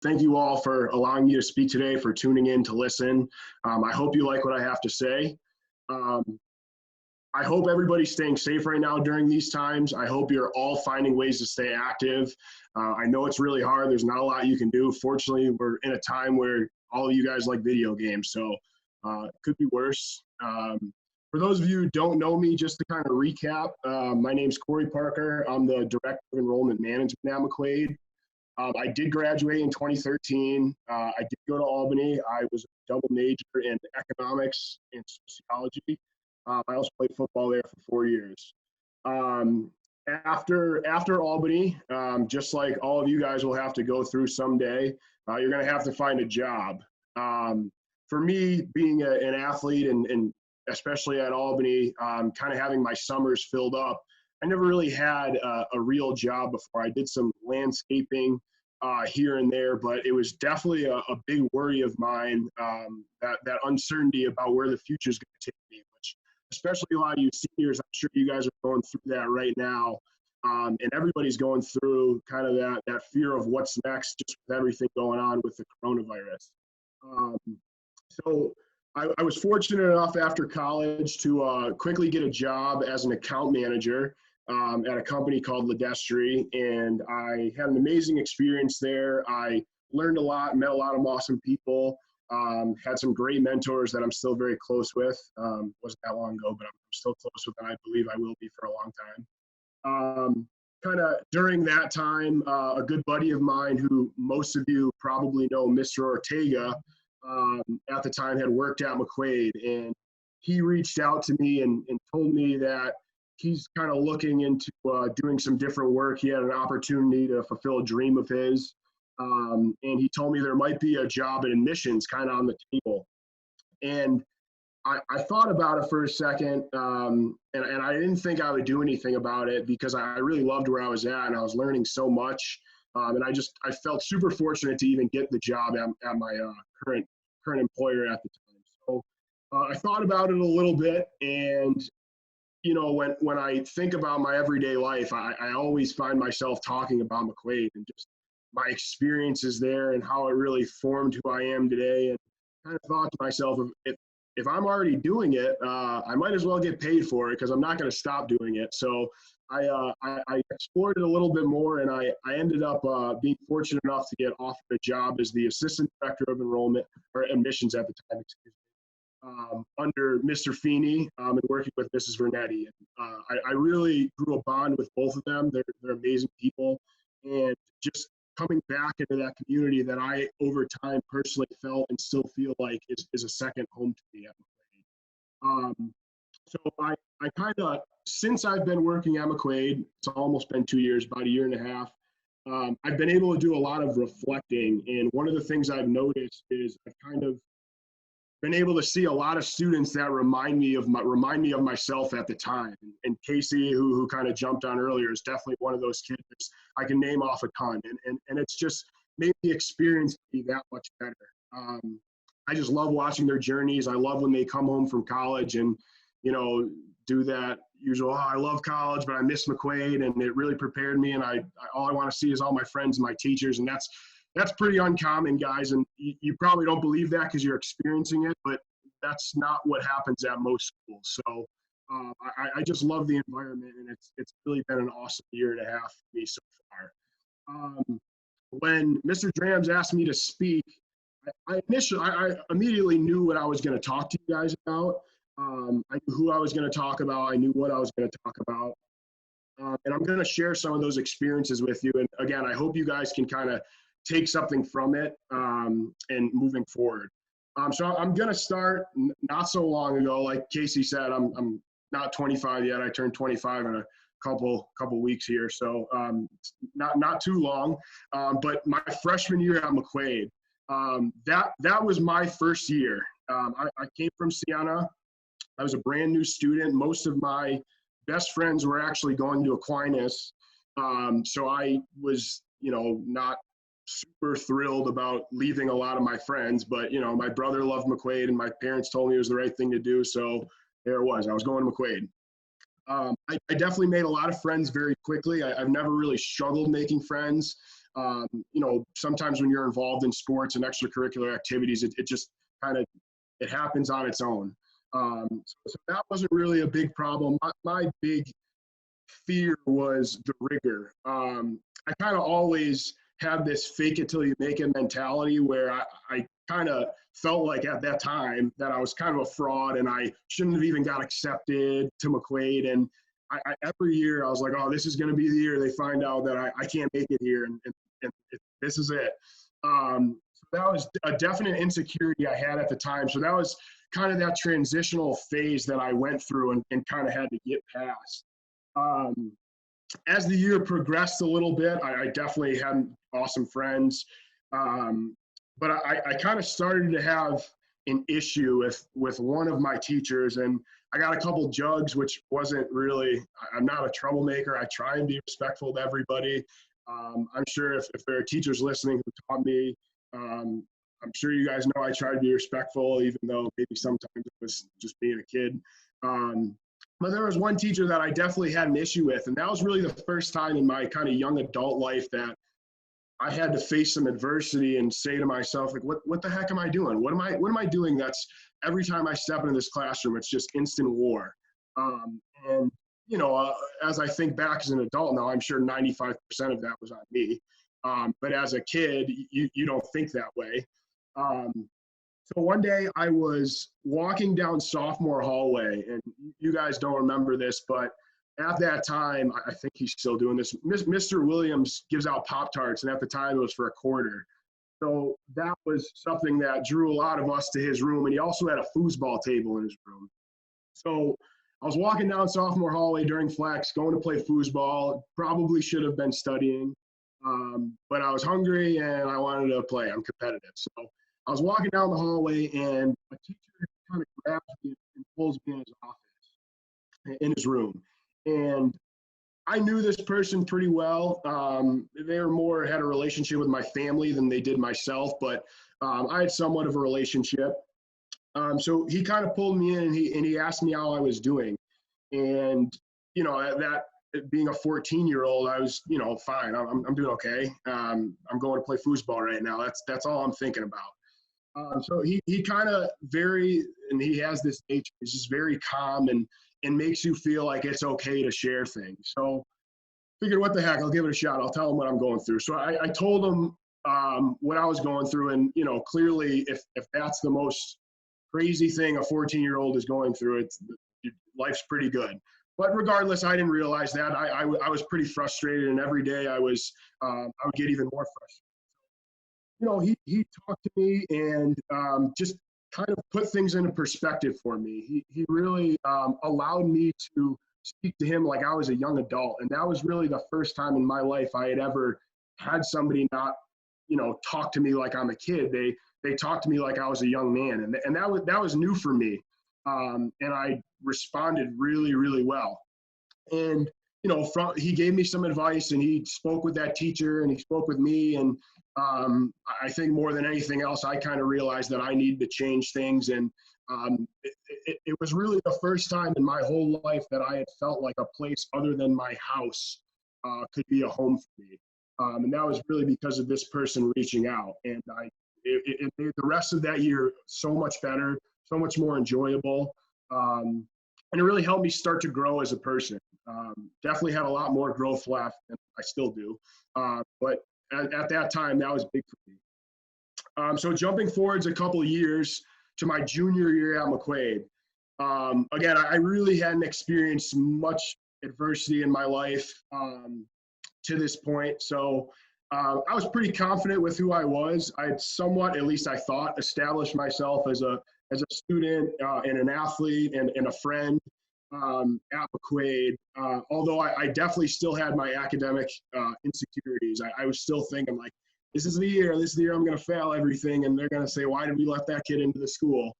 Thank you all for allowing me to speak today, for tuning in to listen. I hope you like what I have to say. Um, I hope everybody's staying safe right now during these times. I hope you're all finding ways to stay active. I know it's really hard. There's not a lot you can do. Fortunately, we're in a time where all of you guys like video games, so it could be worse. For those of you who don't know me, just to kind of recap, my name's Cory Parker. I'm the Director of Enrollment Management at McQuaid. I did graduate in 2013. I did go to Albany. I was a double major in economics and sociology. I also played football there for 4 years. After Albany, just like all of you guys will have to go through someday, you're going to have to find a job. For me, being an athlete and especially at Albany, kind of having my summers filled up, I never really had a real job before. I did some landscaping here and there, but it was definitely a big worry of mine, that uncertainty about where the future is going to take me, which especially a lot of you seniors, I'm sure you guys are going through that right now. And everybody's going through kind of that fear of what's next, just with everything going on with the coronavirus. So I was fortunate enough after college to quickly get a job as an account manager at a company called Latte, and I had an amazing experience there. I learned a lot, met a lot of awesome people, had some great mentors that I'm still very close with. Wasn't that long ago, but I'm still close with them. I believe I will be for a long time. Kind of during that time, a good buddy of mine who most of you probably know, Mr. Ortega, at the time had worked at McQuaid, and he reached out to me and told me that he's kind of looking into doing some different work. He had an opportunity to fulfill a dream of his. And he told me there might be a job in admissions kind of on the table. And I thought about it for a second, and I didn't think I would do anything about it because I really loved where I was at and I was learning so much. And I felt super fortunate to even get the job at my current employer at the time. So I thought about it a little bit, and you know, when I think about my everyday life, I always find myself talking about McQuaid and just my experiences there and how it really formed who I am today. And kind of thought to myself, if I'm already doing it, I might as well get paid for it because I'm not going to stop doing it. So I explored it a little bit more, and I ended up being fortunate enough to get offered a job as the assistant director of enrollment or admissions at the time, excuse me, under Mr. Feeney, and working with Mrs. Vernetti. I really grew a bond with both of them. They're amazing people, and just coming back into that community that I, over time, personally felt and still feel like is a second home to me at McQuaid. So I kind of, since I've been working at McQuaid, it's almost been 2 years, about a year and a half, I've been able to do a lot of reflecting. And one of the things I've noticed is I've kind of been able to see a lot of students that remind me of myself at the time. And Casey, who kind of jumped on earlier, is definitely one of those kids I can name off a ton. And it's just made the experience be that much better. I just love watching their journeys. I love when they come home from college and, you know, do that usual, I love college, but I miss McQuaid, and it really prepared me. And all I want to see is all my friends and my teachers. And that's pretty uncommon, guys. And you probably don't believe that because you're experiencing it, but that's not what happens at most schools. So I just love the environment, and it's really been an awesome year and a half for me so far. When Mr. Drams asked me to speak, I immediately knew what I was going to talk to you guys about. I knew who I was going to talk about. I knew what I was going to talk about. And I'm going to share some of those experiences with you. And again, I hope you guys can kind of take something from it and moving forward. So I'm going to start not so long ago. Like Casey said, I'm not 25 yet. I turned 25 in a couple weeks here. So not too long. But my freshman year at McQuaid, that was my first year. I came from Siena. I was a brand new student. Most of my best friends were actually going to Aquinas. So I was, you know, not super thrilled about leaving a lot of my friends, but, you know, my brother loved McQuaid and my parents told me it was the right thing to do. So there it was. I was going to McQuaid. I definitely made a lot of friends very quickly. I've never really struggled making friends. Sometimes when you're involved in sports and extracurricular activities, it just kind of, it happens on its own. So that wasn't really a big problem. My big fear was the rigor. I kind of always have this fake it till you make it mentality where I kind of felt like at that time that I was kind of a fraud and I shouldn't have even got accepted to McQuaid. And every year I was like, oh, this is going to be the year they find out that I can't make it here. And this is it. So that was a definite insecurity I had at the time. So that was kind of that transitional phase that I went through and kind of had to get past. As the year progressed a little bit, I definitely had awesome friends. But I kind of started to have an issue with one of my teachers, and I got a couple jugs, which wasn't really, I'm not a troublemaker. I try and be respectful to everybody. I'm sure if there are teachers listening who taught me, I'm sure you guys know I try to be respectful, even though maybe sometimes it was just being a kid. But there was one teacher that I definitely had an issue with, and that was really the first time in my kind of young adult life that I had to face some adversity and say to myself, like, what the heck am I doing? What am I doing that's every time I step into this classroom, it's just instant war. And as I think back as an adult now, I'm sure 95% of that was on me. But as a kid, you don't think that way. So one day I was walking down sophomore hallway, and you guys don't remember this, but at that time, I think he's still doing this. Mr. Williams gives out Pop-Tarts, and at the time it was for a quarter. So that was something that drew a lot of us to his room, and he also had a foosball table in his room. So I was walking down sophomore hallway during flex, going to play foosball, probably should have been studying, but I was hungry and I wanted to play. I'm competitive. So I was walking down the hallway, and a teacher kind of grabs me and pulls me in his office, in his room. And I knew this person pretty well. They had a relationship with my family than they did myself, but I had somewhat of a relationship. So he kind of pulled me in, and he asked me how I was doing. And, that being a 14-year-old, I was, fine. I'm doing okay. I'm going to play foosball right now. That's all I'm thinking about. So he kind of and he has this nature. He's just very calm and makes you feel like it's okay to share things. So figured, what the heck, I'll give it a shot. I'll tell him what I'm going through. So I told him what I was going through. And, clearly if that's the most crazy thing a 14-year-old is going through, life's pretty good. But regardless, I didn't realize that. I was pretty frustrated, and every day I would get even more frustrated. He talked to me and just kind of put things into perspective for me. He really allowed me to speak to him like I was a young adult. And that was really the first time in my life I had ever had somebody not, talk to me like I'm a kid. They talked to me like I was a young man. And that was new for me. And I responded really, really well. And, he gave me some advice, and he spoke with that teacher, and he spoke with me. And I think more than anything else, I kind of realized that I needed to change things. And it was really the first time in my whole life that I had felt like a place other than my house could be a home for me. And that was really because of this person reaching out. And it made the rest of that year so much better, so much more enjoyable. And it really helped me start to grow as a person. Definitely had a lot more growth left, and I still do. But at that time, that was big for me. So jumping forwards a couple of years to my junior year at McQuaid. Again, I really hadn't experienced much adversity in my life to this point. So I was pretty confident with who I was. I had somewhat, at least I thought, established myself as a student and an athlete and a friend at McQuaid. Although I definitely still had my academic insecurities. I was still thinking, like, this is the year I'm going to fail everything, and they're going to say, why did we let that kid into the school?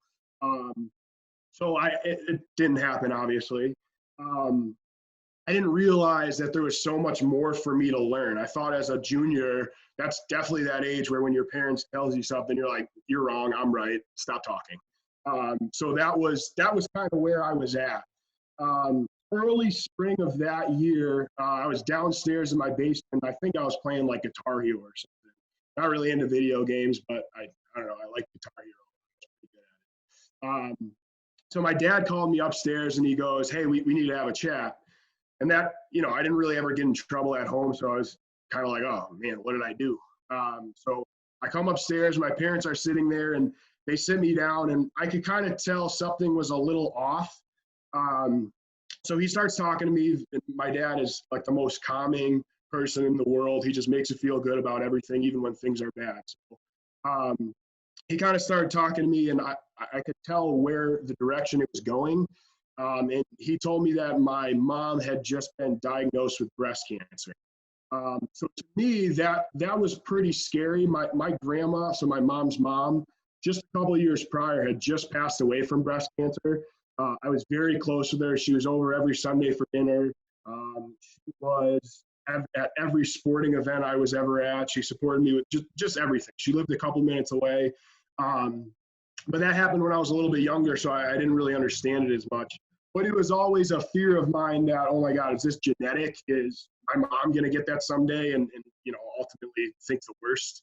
So it didn't happen, obviously. I didn't realize that there was so much more for me to learn. I thought as a junior, that's definitely that age where when your parents tells you something, you're like, you're wrong, I'm right, stop talking. So that was kind of where I was at. early spring of that year, I was downstairs in my basement. I think I was playing like Guitar Hero or something. Not really into video games, but I don't know. I like Guitar Hero. I was pretty good at it. So my dad called me upstairs and he goes, "Hey, we need to have a chat." And that, I didn't really ever get in trouble at home. So I was kind of like, oh man, what did I do? So I come upstairs, my parents are sitting there and they sit me down and I could kind of tell something was a little off. So he starts talking to me. My dad is like the most calming person in the world. He just makes you feel good about everything, even when things are bad. So, he kind of started talking to me and I could tell where the direction it was going. And he told me that my mom had just been diagnosed with breast cancer. So to me, that was pretty scary. My grandma, so my mom's mom, just a couple of years prior, had just passed away from breast cancer. I was very close with her. She was over every Sunday for dinner. She was at every sporting event I was ever at. She supported me with just everything. She lived a couple minutes away. But that happened when I was a little bit younger, so I didn't really understand it as much. But it was always a fear of mine that, oh my God, is this genetic? Is my mom going to get that someday? And ultimately think the worst.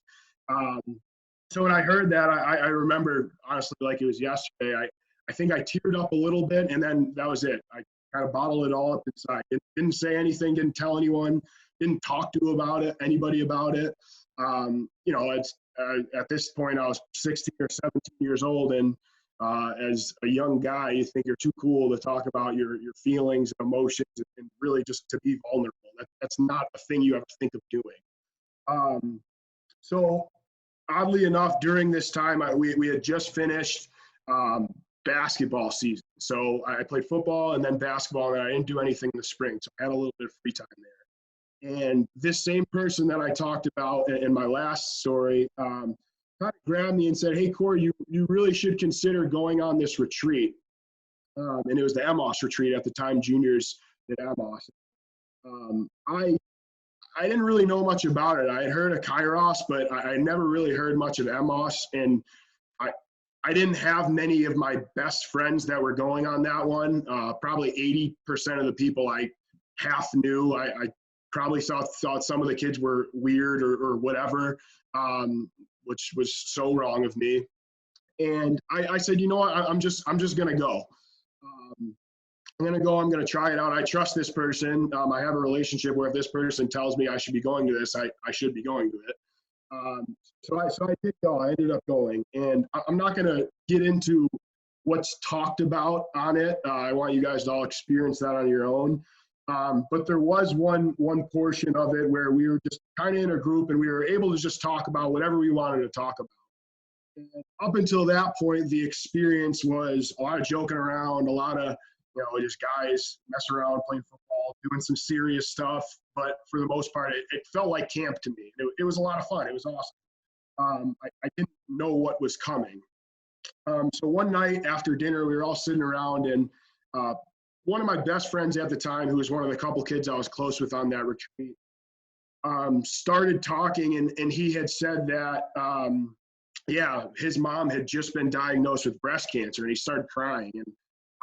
So when I heard that, I remember, honestly, like it was yesterday, I think I teared up a little bit, and then that was it. I kind of bottled it all up inside. Didn't say anything, didn't tell anyone, didn't talk to anybody about it. It's at this point, I was 16 or 17 years old, and as a young guy, you think you're too cool to talk about your feelings and emotions and really just to be vulnerable. That's not a thing you ever think of doing. So oddly enough, during this time, we had just finished basketball season. So I played football and then basketball, and I didn't do anything in the spring. So I had a little bit of free time there. And this same person that I talked about in my last story kind of grabbed me and said, "Hey, Cory, you really should consider going on this retreat." And it was the Amos retreat at the time, juniors did Amos. I didn't really know much about it. I had heard of Kairos, but I never really heard much of Amos. And I didn't have many of my best friends that were going on that one. Probably 80% of the people I half knew. I probably thought some of the kids were weird or whatever, which was so wrong of me. And I said, you know what, I'm just gonna go. I'm gonna go. I'm gonna try it out. I trust this person. I have a relationship where if this person tells me I should be going to this, I should be going to it. So I did go. I ended up going, and I'm not going to get into what's talked about on it. I want you guys to all experience that on your own. But there was one portion of it where we were just kind of in a group, and we were able to just talk about whatever we wanted to talk about. And up until that point, the experience was a lot of joking around, a lot of just guys messing around, playing football, doing some serious stuff. But for the most part, it felt like camp to me. It was a lot of fun. It was awesome. I didn't know what was coming. So one night after dinner, we were all sitting around, and one of my best friends at the time, who was one of the couple kids I was close with on that retreat, started talking, and he had said that, his mom had just been diagnosed with breast cancer, and he started crying. And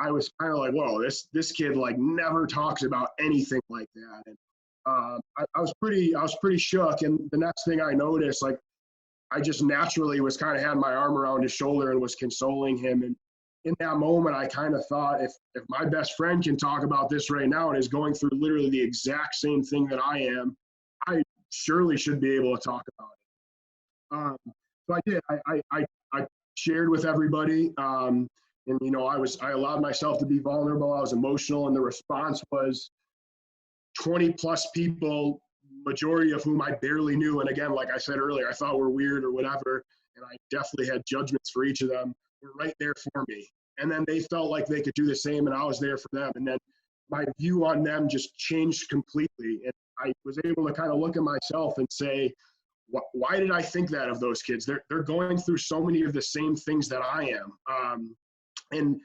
I was kind of like, whoa, this kid like never talks about anything like that. And I was pretty shook. And the next thing I noticed, like, I just naturally was kind of had my arm around his shoulder and was consoling him. And in that moment, I kind of thought, if my best friend can talk about this right now and is going through literally the exact same thing that I am, I surely should be able to talk about it. So I did. I shared with everybody. And I allowed myself to be vulnerable. I was emotional, and the response was 20 plus people, majority of whom I barely knew. And again, like I said earlier, I thought were weird or whatever, and I definitely had judgments for each of them, were right there for me. And then they felt like they could do the same, and I was there for them. And then my view on them just changed completely. And I was able to kind of look at myself and say, why did I think that of those kids? They're going through so many of the same things that I am. And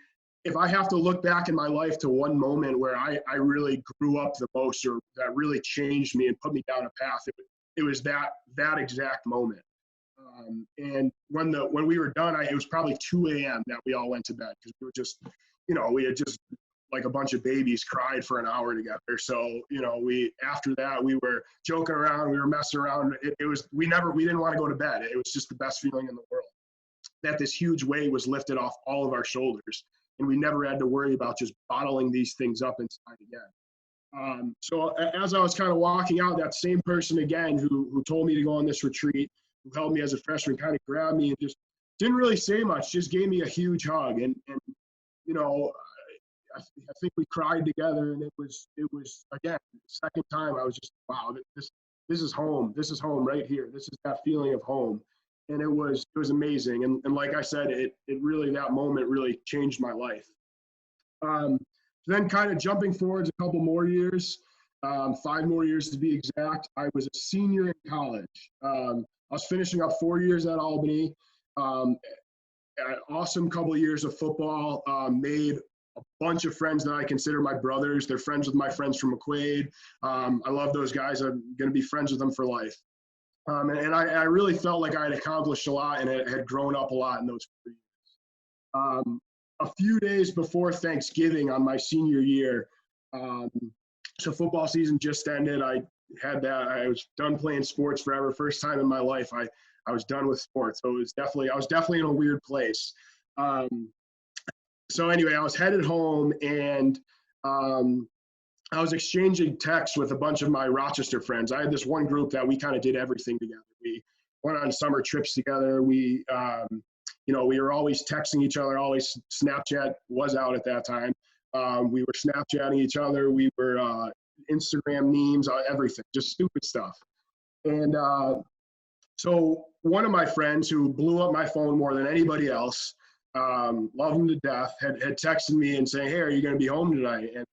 if I have to look back in my life to one moment where I really grew up the most, or that really changed me and put me down a path, it was that exact moment. And when we were done, it was probably 2 a.m. that we all went to bed, because we were just, we had just like a bunch of babies, cried for an hour together. So, after that, we were joking around, we were messing around. We didn't want to go to bed. It was just the best feeling in the world that this huge weight was lifted off all of our shoulders. And we never had to worry about just bottling these things up inside again. So as I was kind of walking out, that same person again who told me to go on this retreat, who held me as a freshman, kind of grabbed me and just didn't really say much, just gave me a huge hug. And I think we cried together, and it was again, the second time I was just, wow, this is home. This is home right here. This is that feeling of home. And it was amazing. And like I said, it really, that moment really changed my life. Then kind of jumping forwards a couple more years, 5 more years to be exact, I was a senior in college. I was finishing up 4 years at Albany. Awesome couple of years of football, made a bunch of friends that I consider my brothers. They're friends with my friends from McQuaid. I love those guys. I'm going to be friends with them for life. And I really felt like I had accomplished a lot and had grown up a lot in those 4 years. A few days before Thanksgiving on my senior year, so football season just ended. I was done playing sports forever. First time in my life, I was done with sports. So I was definitely in a weird place. So anyway, I was headed home, and I was exchanging texts with a bunch of my Rochester friends. I had this one group that we kind of did everything together. We went on summer trips together. We were always texting each other, always. Snapchat was out at that time. We were Snapchatting each other. We were Instagram memes, everything, just stupid stuff. And so one of my friends who blew up my phone more than anybody else, love him to death, had texted me and saying, "Hey, are you going to be home tonight?" And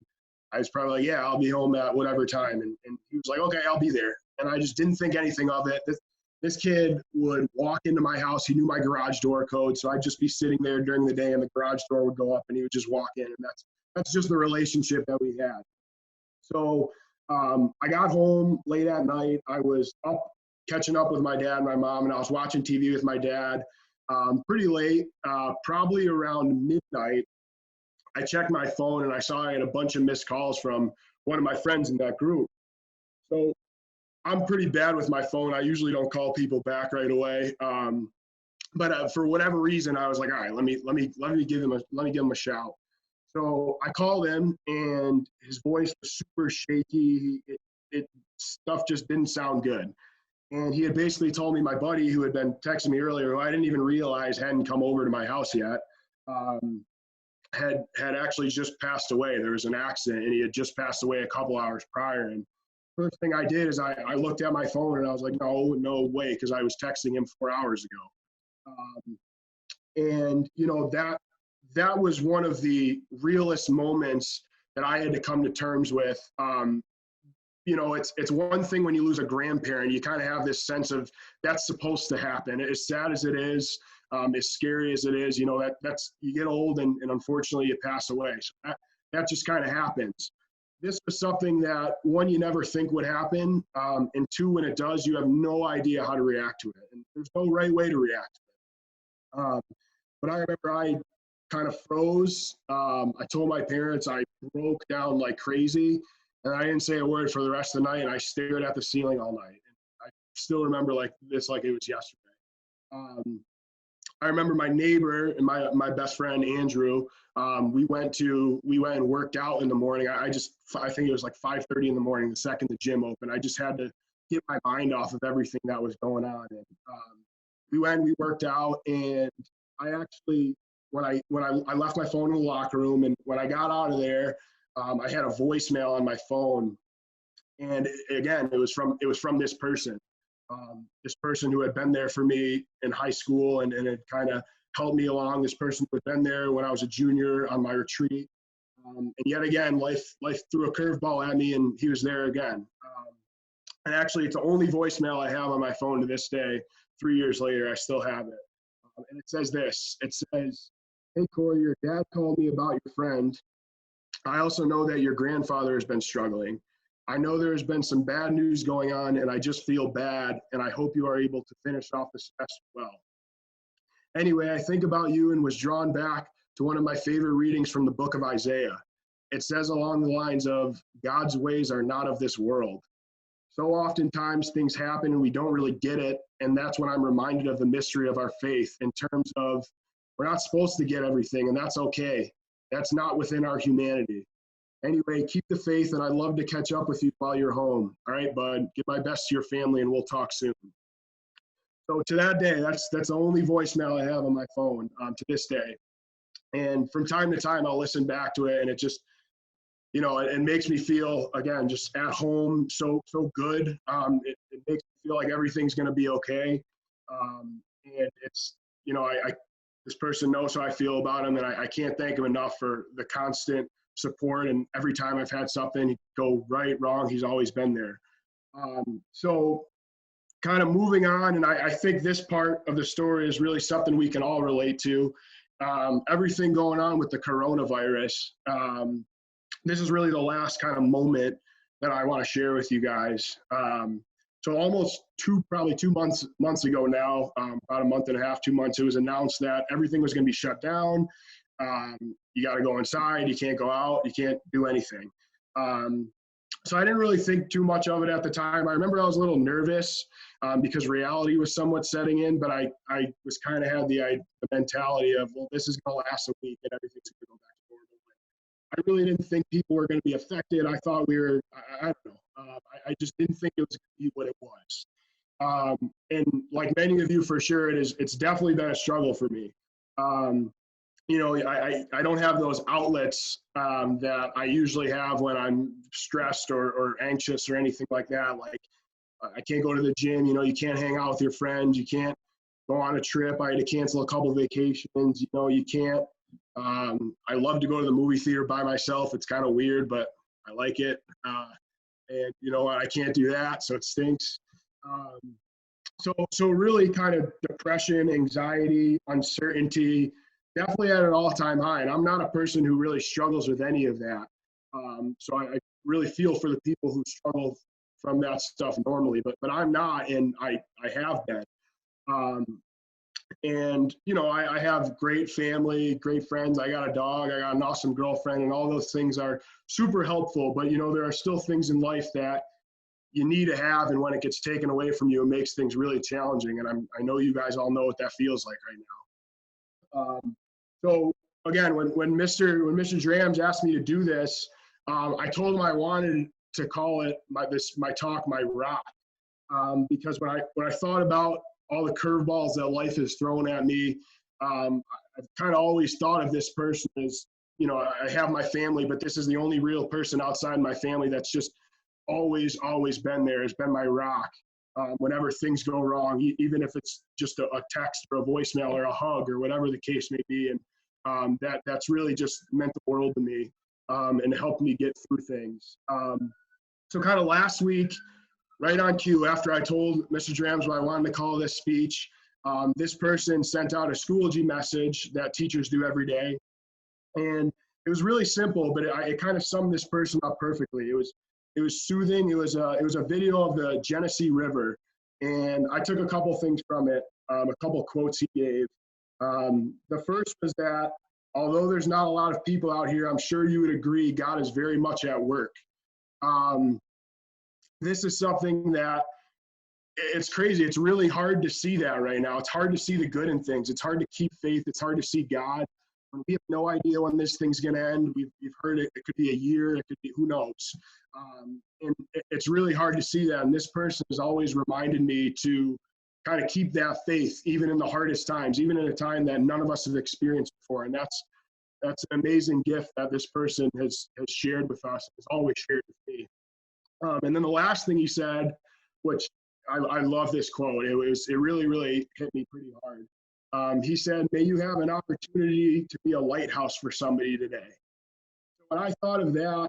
I was probably like, "Yeah, I'll be home at whatever time." And he was like, "Okay, I'll be there." And I just didn't think anything of it. This kid would walk into my house. He knew my garage door code. So I'd just be sitting there during the day, and the garage door would go up, and he would just walk in. And that's just the relationship that we had. So I got home late at night. I was up catching up with my dad and my mom, and I was watching TV with my dad pretty late, probably around midnight. I checked my phone, and I saw I had a bunch of missed calls from one of my friends in that group. So I'm pretty bad with my phone. I usually don't call people back right away. But for whatever reason, I was like, all right, let me give him a shout. So I called him, and his voice was super shaky. Stuff just didn't sound good. And he had basically told me, my buddy who had been texting me earlier, who I didn't even realize hadn't come over to my house yet, had actually just passed away. There was an accident, and he had just passed away a couple hours prior. And first thing I did is I looked at my phone, and I was like, no way, because I was texting him 4 hours ago. And that was one of the realest moments that I had to come to terms with. It's one thing when you lose a grandparent, you kind of have this sense of that's supposed to happen. As sad as it is, as scary as it is, that's you get old and unfortunately you pass away. So that just kind of happens. This was something that, one, you never think would happen, and two, when it does, you have no idea how to react to it. And there's no right way to react to it. But I remember I kind of froze. I told my parents, I broke down like crazy. And I didn't say a word for the rest of the night, and I stared at the ceiling all night. And I still remember like it was yesterday. I remember my neighbor and my best friend, Andrew, we went and worked out in the morning. I think it was like 5:30 in the morning, the second the gym opened. I just had to get my mind off of everything that was going on. And we worked out, and I actually, when I left my phone in the locker room, and when I got out of there, I had a voicemail on my phone, and again, it was from this person. This person who had been there for me in high school and had kind of helped me along. This person who had been there when I was a junior on my retreat. And yet again, life threw a curveball at me, and he was there again. And actually, it's the only voicemail I have on my phone to this day. 3 years later, I still have it. And it says this. It says, "Hey, Cory, your dad called me about your friend. I also know that your grandfather has been struggling. I know there has been some bad news going on, and I just feel bad, and I hope you are able to finish off the semester well. Anyway, I think about you and was drawn back to one of my favorite readings from the book of Isaiah. it says along the lines of God's ways are not of this world. So oftentimes things happen and we don't really get it. And that's when I'm reminded of the mystery of our faith in terms of we're not supposed to get everything, and that's okay. That's not within our humanity. Anyway, keep the faith, and I'd love to catch up with you while you're home. All right, bud, give my best to your family, and we'll talk soon. So to that day, that's the only voicemail I have on my phone to this day. And from time to time, I'll listen back to it, and it just, it makes me feel, again, just at home, so good. It makes me feel like everything's going to be okay. And it's, this person knows how I feel about him, and I can't thank him enough for the constant support. And every time I've had something go right, wrong, he's always been there. So kind of moving on, and I think this part of the story is really something we can all relate to. Everything going on with the coronavirus. This is really the last kind of moment that I want to share with you guys. So almost probably two months ago now, about a month and a half, 2 months, it was announced that everything was going to be shut down. You got to go inside. You can't go out. You can't do anything. So I didn't really think too much of it at the time. I remember I was a little nervous because reality was somewhat setting in, but I was kind of had the mentality of, well, this is going to last a week and everything's going to go back to normal. I really didn't think people were going to be affected. I thought we were, I don't know. I just didn't think it was going to be what it was. And like many of you, for sure, it's definitely been a struggle for me. I don't have those outlets that I usually have when I'm stressed or anxious or anything like that. Like I can't go to the gym, you can't hang out with your friends. You can't go on a trip. I had to cancel a couple vacations. You can't. I love to go to the movie theater by myself. It's kind of weird, but I like it. And I can't do that, so it stinks. So really kind of depression, anxiety, uncertainty, definitely at an all-time high. And I'm not a person who really struggles with any of that. So I really feel for the people who struggle from that stuff normally, but I'm not, and I have been. I have great family, great friends. I got a dog, I got an awesome girlfriend, and all those things are super helpful. But, there are still things in life that you need to have, and when it gets taken away from you, it makes things really challenging. And I know you guys all know what that feels like right now. So again, when Mr. Drams asked me to do this, I told him I wanted to call it my talk, my rock, because when I thought about all the curveballs that life has thrown at me, I've kind of always thought of this person as, I have my family, but this is the only real person outside my family that's just always been there, has been my rock. Whenever things go wrong, even if it's just a text or a voicemail or a hug or whatever the case may be. And that's really just meant the world to me and helped me get through things. So kind of last week, right on cue, after I told Mr. Drams what I wanted to call this speech, this person sent out a Schoology message that teachers do every day. And it was really simple, but it kind of summed this person up perfectly. It was soothing. It was a video of the Genesee River. And I took a couple things from it, a couple quotes he gave. The first was that although there's not a lot of people out here, I'm sure you would agree God is very much at work. This is something that it's crazy. It's really hard to see that right now. It's hard to see the good in things. It's hard to keep faith. It's hard to see God. We have no idea when this thing's going to end. We've heard it. It could be a year. It could be, who knows? And it's really hard to see that. And this person has always reminded me to kind of keep that faith, even in the hardest times, even in a time that none of us have experienced before. And that's an amazing gift that this person has shared with us, has always shared with me. And then the last thing he said, which I love this quote. It really hit me pretty hard. He said, "May you have an opportunity to be a lighthouse for somebody today." When I thought of that,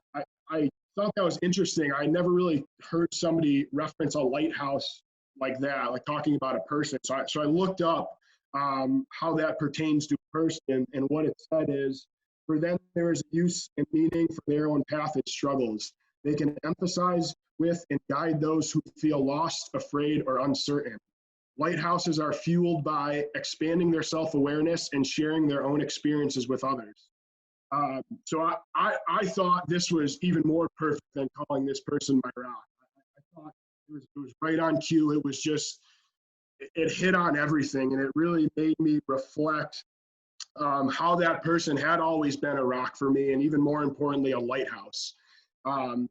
I thought that was interesting. I never really heard somebody reference a lighthouse like that, like talking about a person. So I looked up how that pertains to a person, and what it said is, for them there is use and meaning for their own path and struggles. They can emphasize with and guide those who feel lost, afraid, or uncertain. Lighthouses are fueled by expanding their self-awareness and sharing their own experiences with others. So I thought this was even more perfect than calling this person my rock. I thought it was right on cue. It was just, it hit on everything, and it really made me reflect how that person had always been a rock for me, and even more importantly, a lighthouse. Um,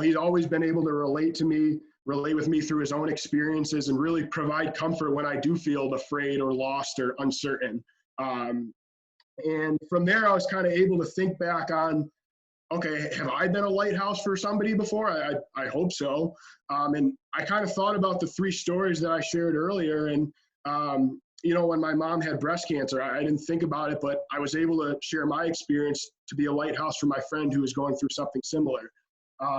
he's always been able to relate with me through his own experiences, and really provide comfort when I do feel afraid or lost or uncertain. Um, and from there, I was kind of able to think back on, okay, have I been a lighthouse for somebody before? I hope so. And I kind of thought about the three stories that I shared earlier. And, when my mom had breast cancer, I didn't think about it, but I was able to share my experience to be a lighthouse for my friend who was going through something similar.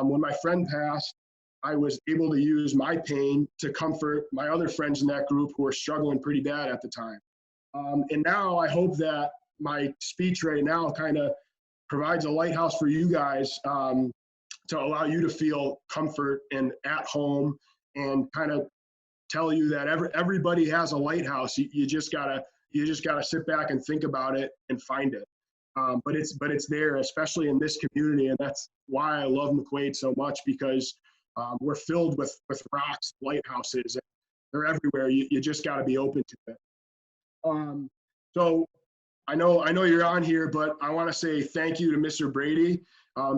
When my friend passed, I was able to use my pain to comfort my other friends in that group who were struggling pretty bad at the time. And now I hope that my speech right now kind of provides a lighthouse for you guys, to allow you to feel comfort and at home, and kind of tell you that everybody has a lighthouse. You just gotta sit back and think about it and find it. But it's there, especially in this community, and that's why I love McQuaid so much, because we're filled with rocks, lighthouses. They're everywhere. You just got to be open to it. So I know you're on here, but I want to say thank you to Mr. Brady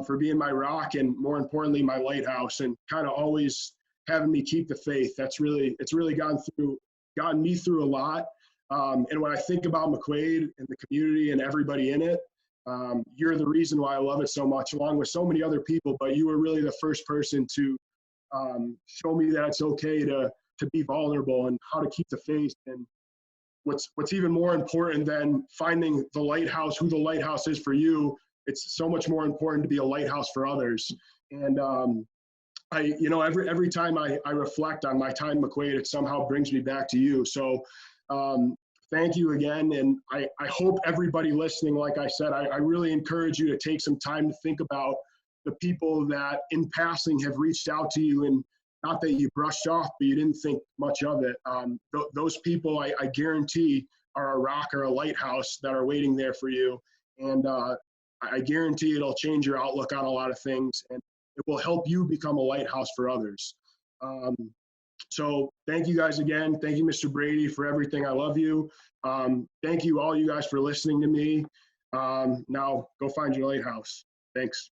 for being my rock, and more importantly, my lighthouse, and kind of always having me keep the faith. It's really gotten me through a lot. And when I think about McQuaid and the community and everybody in it, you're the reason why I love it so much, along with so many other people. But you were really the first person to show me that it's okay to be vulnerable, and how to keep the faith. And what's even more important than finding the lighthouse, who the lighthouse is for you, it's so much more important to be a lighthouse for others. And every time I reflect on my time McQuaid, it somehow brings me back to you. So thank you again. And I hope everybody listening, like I said, I really encourage you to take some time to think about the people that in passing have reached out to you, and not that you brushed off, but you didn't think much of it. Those people, I guarantee, are a rock or a lighthouse that are waiting there for you. And I guarantee it'll change your outlook on a lot of things, and it will help you become a lighthouse for others. So thank you guys again. Thank you, Mr. Brady, for everything. I love you. Thank you all you guys for listening to me. Now go find your lighthouse. Thanks.